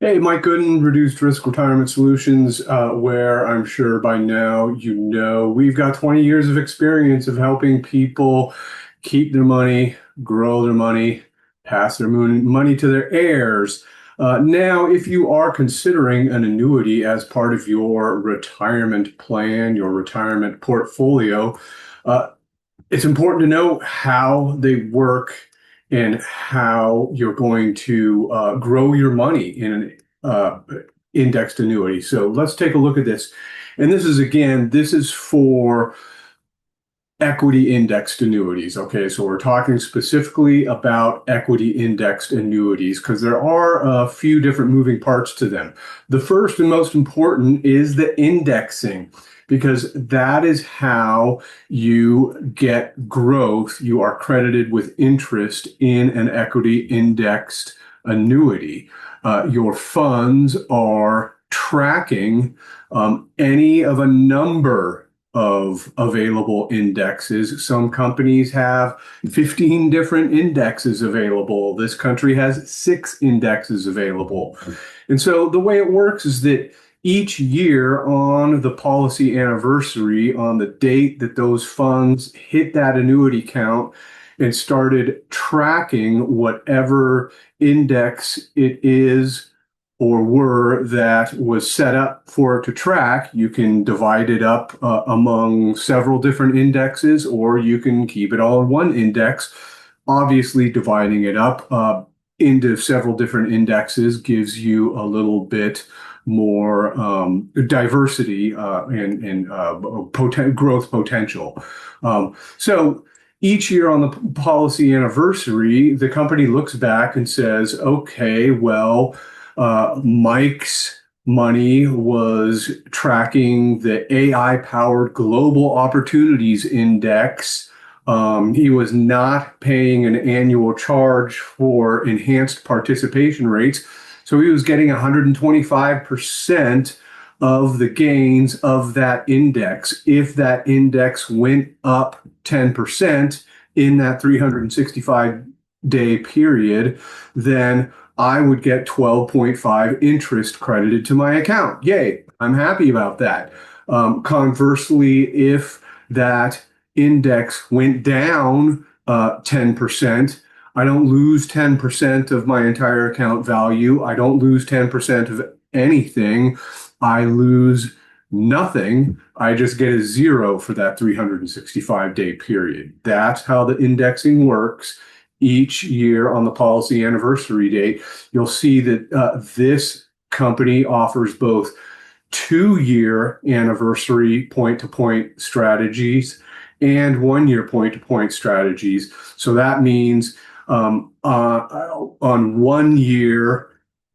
Hey, Mike Gooden, Reduced Risk Retirement Solutions, where I'm sure by now you know we've got 20 years of experience of helping people keep their money, grow their money, pass their money to their heirs. Now, if you are considering an annuity as part of your retirement plan, your retirement portfolio, uh, it's important to know how they work and how you're going to grow your money in an indexed annuity. So let's take a look at this. And this is, again, this is for equity indexed annuities. Okay, so we're talking specifically about equity indexed annuities because there are a few different moving parts to them. The first and most important is the indexing, because that is how you get growth. You are credited with interest in an equity indexed annuity. Your funds are tracking any of a number of available indexes. Some companies have 15 different indexes available. This country has 6 indexes available. And so the way it works is that each year on the policy anniversary, on the date that those funds hit that annuity count and started tracking whatever index it is or were that was set up for it to track, you can divide it up among several different indexes, or you can keep it all in one index. Obviously, dividing it up into several different indexes gives you a little bit more diversity and growth potential. So each year on the policy anniversary, the company looks back and says, okay, well, Mike's money was tracking the AI-powered Global Opportunities Index. He was not paying an annual charge for enhanced participation rates, so he was getting 125% of the gains of that index. If that index went up 10% in that 365-day period, then I would get 12.5 interest credited to my account. Yay, I'm happy about that. Conversely, if that index went down 10%, I don't lose 10% of my entire account value. I don't lose 10% of anything. I lose nothing. I just get a zero for that 365-day period. That's how the indexing works. Each year on the policy anniversary date, you'll see that this company offers both 2-year anniversary point-to-point strategies and 1-year point-to-point strategies. So that means on 1 year,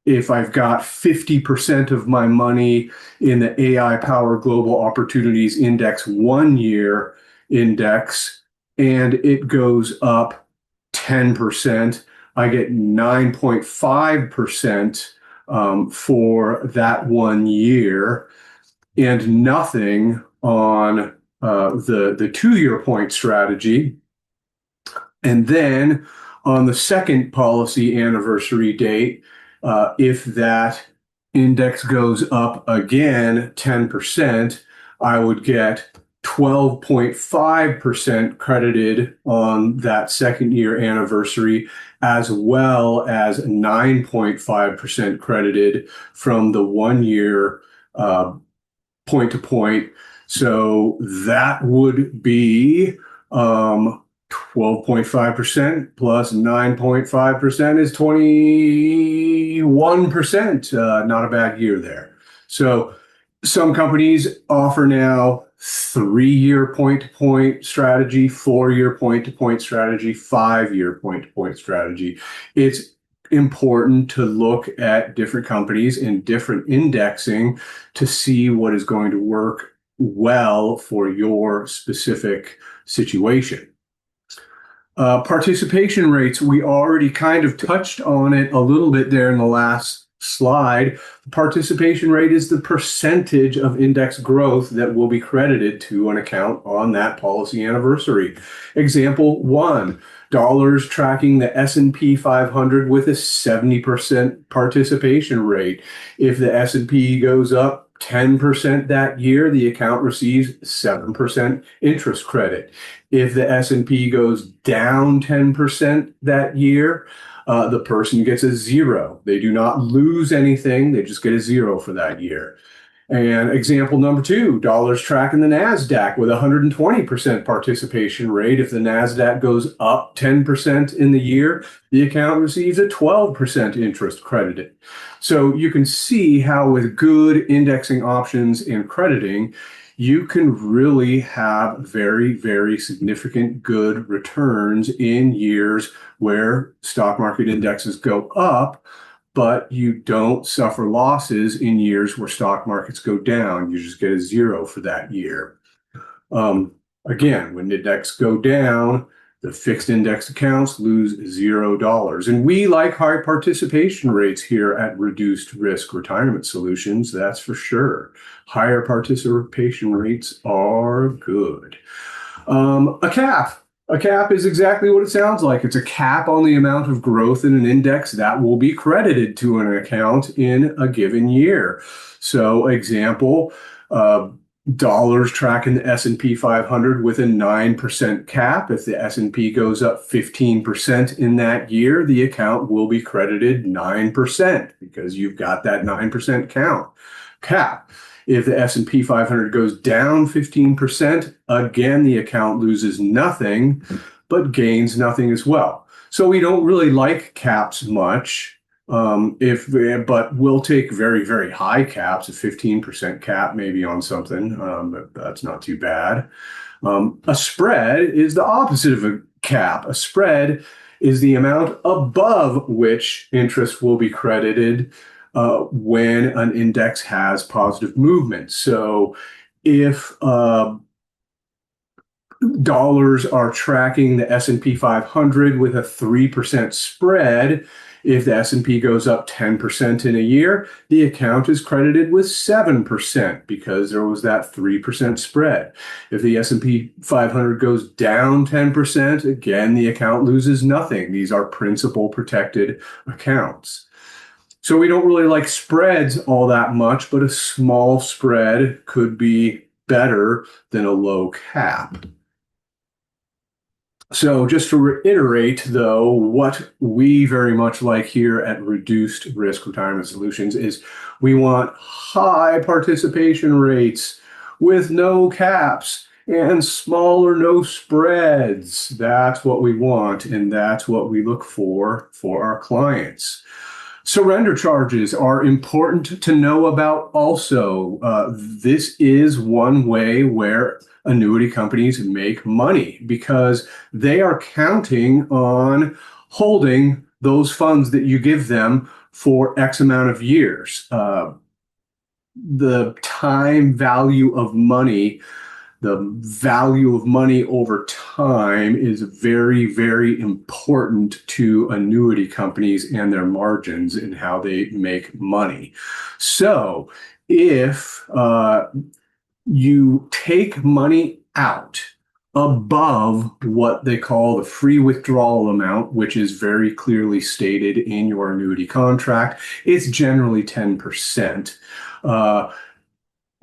if I've got 50% of my money in the AI Power Global Opportunities Index 1-year index, and it goes up 10%, I get 9.5% for that 1 year, and nothing on the 2-year point strategy. And then on the second policy anniversary date, if that index goes up again 10%, I would get 12.5% credited on that second year anniversary, as well as 9.5% credited from the 1 year point to point. So that would be 12.5% plus 9.5% is 21%. Not a bad year there. So some companies offer now 3-year point-to-point strategy, 4-year point-to-point strategy, 5-year point-to-point strategy. It's important to look at different companies and different indexing to see what is going to work well for your specific situation. Participation rates, we already kind of touched on it a little bit there in the last slide, the participation rate is the percentage of index growth that will be credited to an account on that policy anniversary. Example one, dollars tracking the S&P 500 with a 70% participation rate. If the S&P goes up 10% that year, the account receives 7% interest credit. If the S&P goes down 10% that year, the person gets a zero. They do not lose anything. They just get a zero for that year. And example number two, dollars tracking the NASDAQ with 120% participation rate. If the NASDAQ goes up 10% in the year, the account receives a 12% interest credited. So you can see how with good indexing options and crediting, you can really have very, very significant good returns in years where stock market indexes go up, but you don't suffer losses in years where stock markets go down. You just get a zero for that year. Again, when index go down, the fixed index accounts lose $0. And we like high participation rates here at Reduced Risk Retirement Solutions, that's for sure. Higher participation rates are good. A cap. A cap is exactly what it sounds like. It's a cap on the amount of growth in an index that will be credited to an account in a given year. So example, dollars tracking the S&P 500 with a 9% cap. If the S&P goes up 15% in that year, the account will be credited 9% because you've got that 9% cap. If the S&P 500 goes down 15%, again, the account loses nothing, but gains nothing as well. So we don't really like caps much, but we'll take very, very high caps, a 15% cap maybe on something, but that's not too bad. A spread is the opposite of a cap. A spread is the amount above which interest will be credited when an index has positive movement. So if dollars are tracking the S&P 500 with a 3% spread, if the S&P goes up 10% in a year, the account is credited with 7% because there was that 3% spread. If the S&P 500 goes down 10%, again, the account loses nothing. These are principal protected accounts. So we don't really like spreads all that much, but a small spread could be better than a low cap. So just to reiterate, though, what we very much like here at Reduced Risk Retirement Solutions is we want high participation rates with no caps and small or no spreads. That's what we want, and that's what we look for our clients. Surrender charges are important to know about also. This is one way where annuity companies make money because they are counting on holding those funds that you give them for X amount of years. The time value of money, the value of money over time is very, very important to annuity companies and their margins and how they make money. So if you take money out above what they call the free withdrawal amount, which is very clearly stated in your annuity contract, it's generally 10%.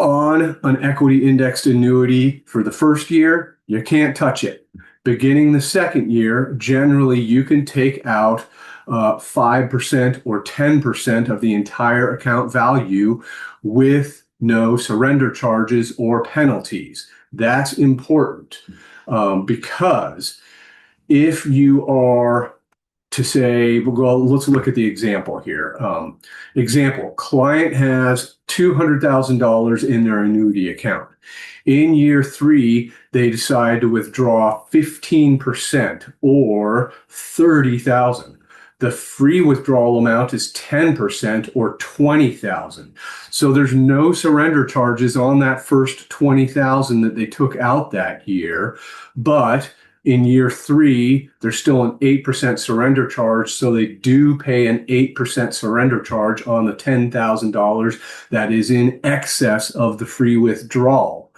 On an equity indexed annuity for the first year, you can't touch it. Beginning the second year, generally you can take out 5% or 10% of the entire account value with no surrender charges or penalties. That's important because if you are to say, well, let's look at the example here. Example, client has $200,000 in their annuity account. In year 3, they decide to withdraw 15% or $30,000. The free withdrawal amount is 10% or $20,000. So there's no surrender charges on that first $20,000 that they took out that year. But In year 3, there's still an 8% surrender charge. So they do pay an 8% surrender charge on the $10,000 that is in excess of the free withdrawal.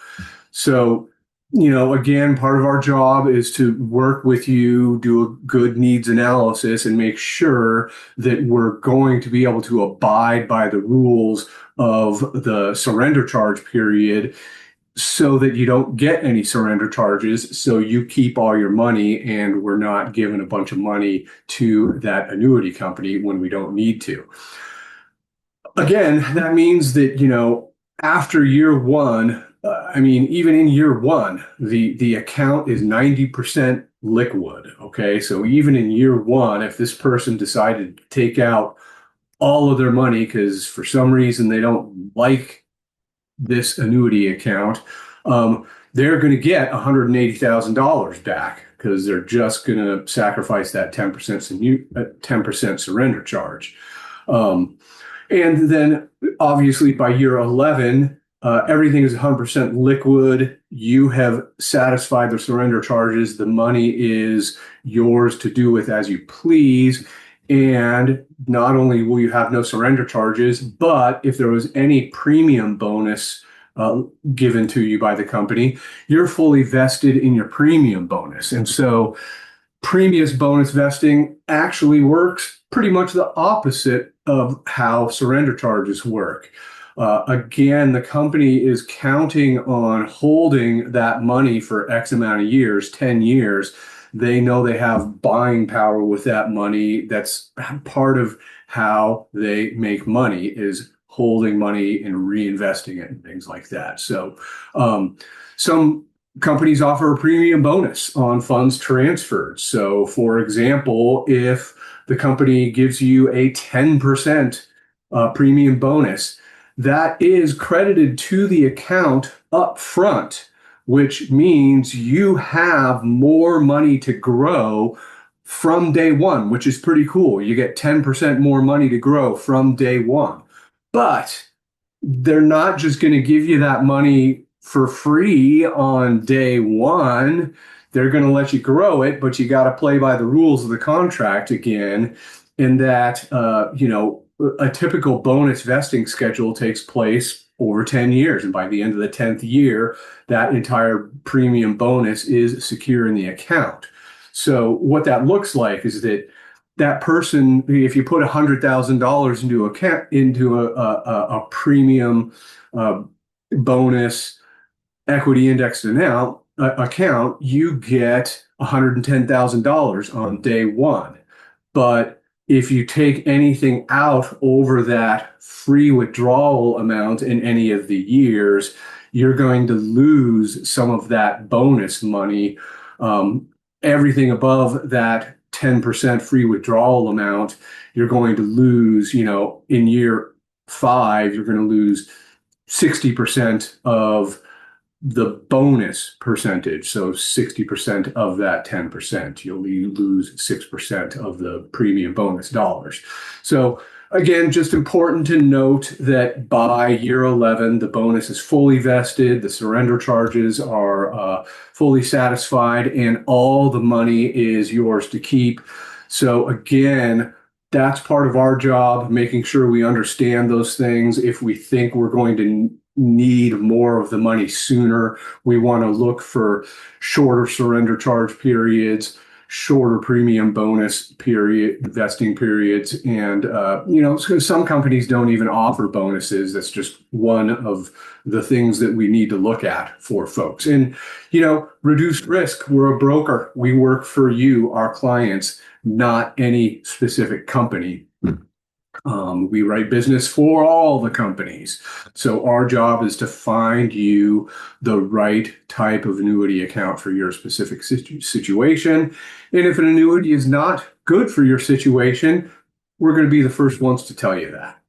So, again, part of our job is to work with you, do a good needs analysis, and make sure that we're going to be able to abide by the rules of the surrender charge period so that you don't get any surrender charges, so you keep all your money and we're not giving a bunch of money to that annuity company when we don't need to. Again, that means that, after year 1, even in year 1, the account is 90% liquid. Okay. So even in year 1, if this person decided to take out all of their money because for some reason they don't like this annuity account, they're going to get $180,000 back because they're just going to sacrifice that 10% surrender charge. And then obviously by year 11, everything is 100% liquid. You have satisfied the surrender charges. The money is yours to do with as you please. And not only will you have no surrender charges, but if there was any premium bonus given to you by the company, you're fully vested in your premium bonus. And so previous bonus vesting actually works pretty much the opposite of how surrender charges work. Again, the company is counting on holding that money for X amount of years, 10 years. They know they have buying power with that money. That's part of how they make money, is holding money and reinvesting it and things like that. So some companies offer a premium bonus on funds transferred. So for example, if the company gives you a 10% premium bonus, that is credited to the account up front, which means you have more money to grow from day 1, which is pretty cool. You get 10% more money to grow from day 1. But they're not just going to give you that money for free on day 1. They're going to let you grow it, but you got to play by the rules of the contract again. In that, a typical bonus vesting schedule takes place over 10 years. And by the end of the 10th year, that entire premium bonus is secure in the account. So what that looks like is that person, if you put $100,000 into a premium bonus equity indexed account, you get $110,000 on day 1. But if you take anything out over that free withdrawal amount in any of the years, you're going to lose some of that bonus money. Everything above that 10% free withdrawal amount, you're going to lose, in year 5, you're going to lose 60% of the bonus percentage. So 60% of that 10%, you'll lose 6% of the premium bonus dollars. So again, just important to note that by year 11, the bonus is fully vested, the surrender charges are fully satisfied, and all the money is yours to keep. So again, that's part of our job, making sure we understand those things. If we think we're going to need more of the money sooner, we want to look for shorter surrender charge periods, shorter premium bonus vesting periods. And, some companies don't even offer bonuses. That's just one of the things that we need to look at for folks. And, reduced risk, we're a broker. We work for you, our clients, not any specific company. We write business for all the companies. So our job is to find you the right type of annuity account for your specific situation. And if an annuity is not good for your situation, we're going to be the first ones to tell you that.